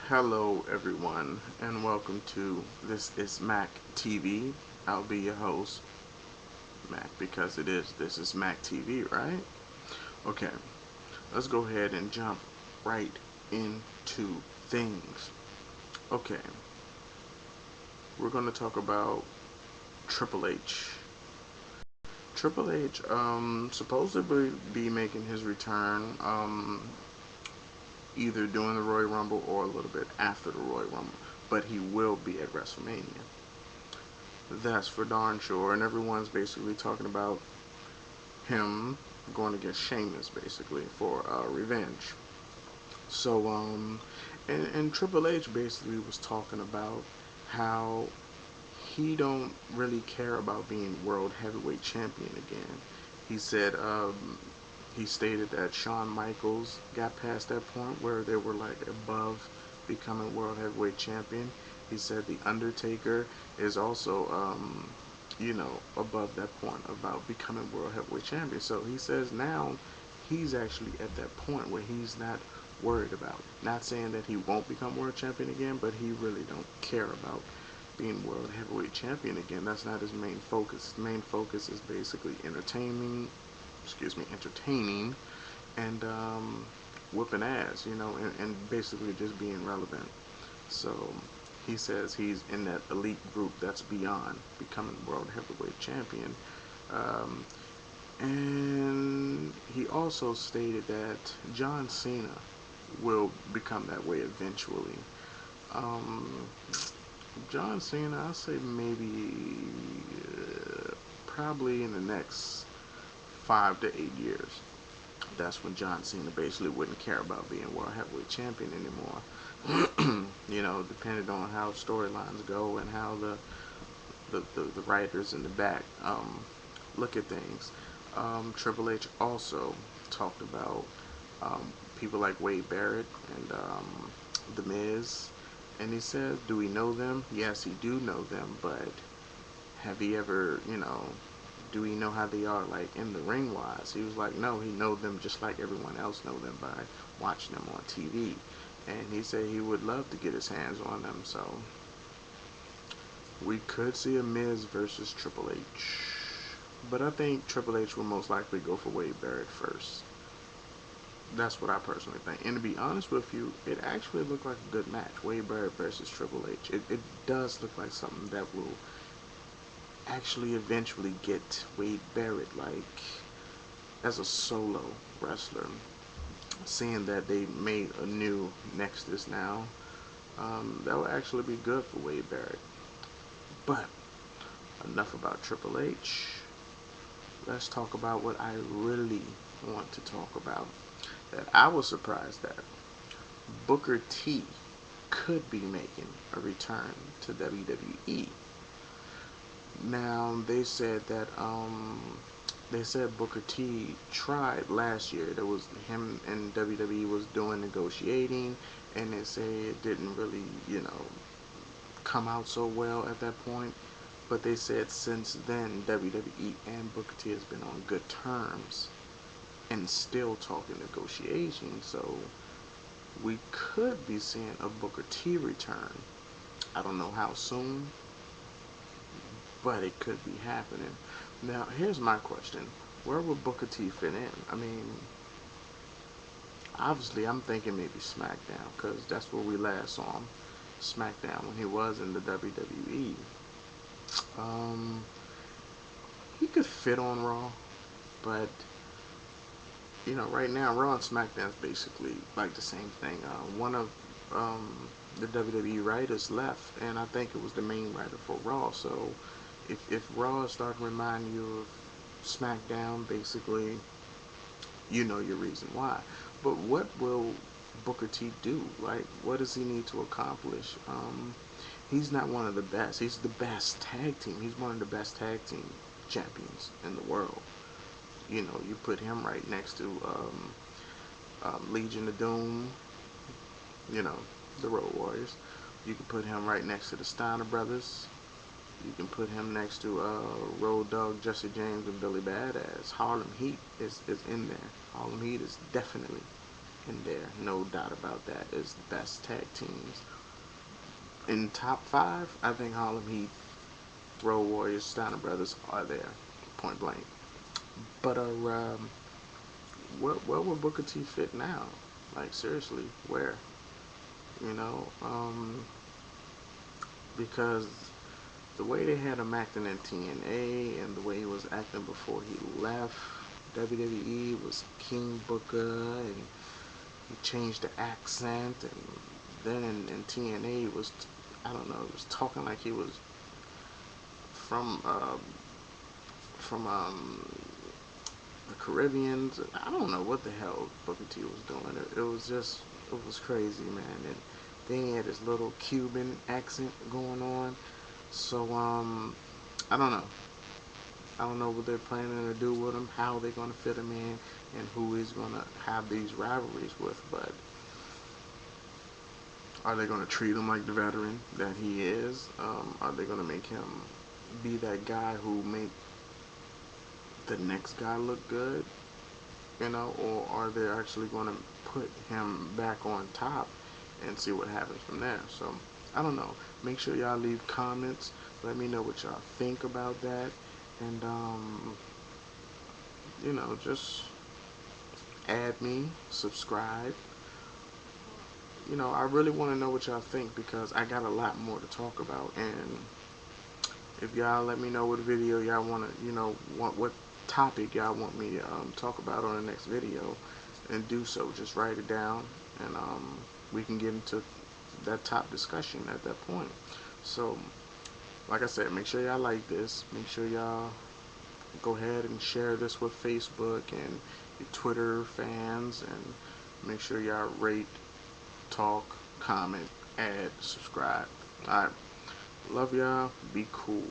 Hello, everyone, and welcome to This is Mac TV. I'll be your host, Mac, because This is Mac TV, right? Okay, let's go ahead and jump right into things. Okay, we're going to talk about Triple H. Triple H, supposed to be making his return, either during the Royal Rumble or a little bit after the Royal Rumble, but he will be at WrestleMania. That's for darn sure, and everyone's basically talking about him going against Sheamus, basically for revenge. So, and Triple H basically was talking about how he don't really care about being world heavyweight champion again. He said, he stated that Shawn Michaels got past that point where they were like above becoming world heavyweight champion. He said the Undertaker is also, above that point about becoming world heavyweight champion. So he says now he's actually at that point where he's not worried about. Not saying that he won't become world champion again, but he really don't care about being world heavyweight champion again. That's not his main focus. His main focus is basically entertaining and whipping ass, and basically just being relevant. So he says he's in that elite group that's beyond becoming world heavyweight champion. Um, and he also stated that John Cena will become that way eventually. Um, John Cena, I'll say maybe probably in the next 5 to 8 years. That's when John Cena basically wouldn't care about being world heavyweight champion anymore. Depending on how storylines go and how the writers in the back look at things. Triple H also talked about people like Wade Barrett and The Miz. And he said, do we know them? Yes, he do know them, but have he ever, do we know how they are like in the ring wise? He was like, no, he know them just like everyone else know them by watching them on TV. And he said he would love to get his hands on them. So we could see a Miz versus Triple H. But I think Triple H will most likely go for Wade Barrett first. That's what I personally think. And to be honest with you, it actually looked like a good match. Wade Barrett versus Triple H. It does look like something that will actually eventually get Wade Barrett like as a solo wrestler. Seeing that they made a new Nexus now, that would actually be good for Wade Barrett. But enough about Triple H. Let's talk about what I really want to talk about. That I was surprised that Booker T could be making a return to WWE. Now they said Booker T tried last year. There was him and WWE was doing negotiating, and they say it didn't really, come out so well at that point. But they said since then WWE and Booker T has been on good terms and still talking negotiations. So we could be seeing a Booker T return. I don't know how soon, but it could be happening. Now, here's my question. Where would Booker T fit in? I mean, obviously, I'm thinking maybe SmackDown, because that's where we last saw him. SmackDown, when he was in the WWE. Um, he could fit on Raw, but, right now, Raw and SmackDown is basically like the same thing. One of the WWE writers left, and I think it was the main writer for Raw, so if Raw is starting to remind you of SmackDown, basically, you know your reason why. But what will Booker T do? Like, what does he need to accomplish? He's not one of the best. He's the best tag team. He's one of the best tag team champions in the world. You put him right next to Legion of Doom, you know, the Road Warriors. You can put him right next to the Steiner Brothers. You can put him next to Road Dogg, Jesse James, and Billy Badass. Harlem Heat is in there. Harlem Heat is definitely in there. No doubt about that. It's the best tag teams. In top five, I think Harlem Heat, Road Warriors, Steiner Brothers are there, point blank. But where would Booker T fit now? Like seriously, where? You know, because the way they had him acting in TNA and the way he was acting before he left WWE was King Booker, and he changed the accent, and then in TNA he was, I don't know, he was talking like he was from from the Caribbeans. I don't know what the hell Booker T was doing. It was just, it was crazy, man. And then he had his little Cuban accent going on. So I don't know. I don't know what they're planning to do with him, how they're going to fit him in, and who he's going to have these rivalries with. But are they going to treat him like the veteran that he is? Are they going to make him be that guy who make the next guy look good? You know, or are they actually going to put him back on top and see what happens from there? So I don't know. Make sure y'all leave comments. Let me know what y'all think about that, and you know, just add me, subscribe. You know, I really want to know what y'all think because I got a lot more to talk about. And if y'all let me know what video y'all want to, you know, what topic y'all want me to talk about on the next video, and do so. Just write it down, and we can get into that top discussion at that point. So, like I said, make sure y'all like this. Make sure y'all go ahead and share this with Facebook and your Twitter fans, and make sure y'all rate, talk, comment, add, subscribe. Alright. Love y'all. Be cool.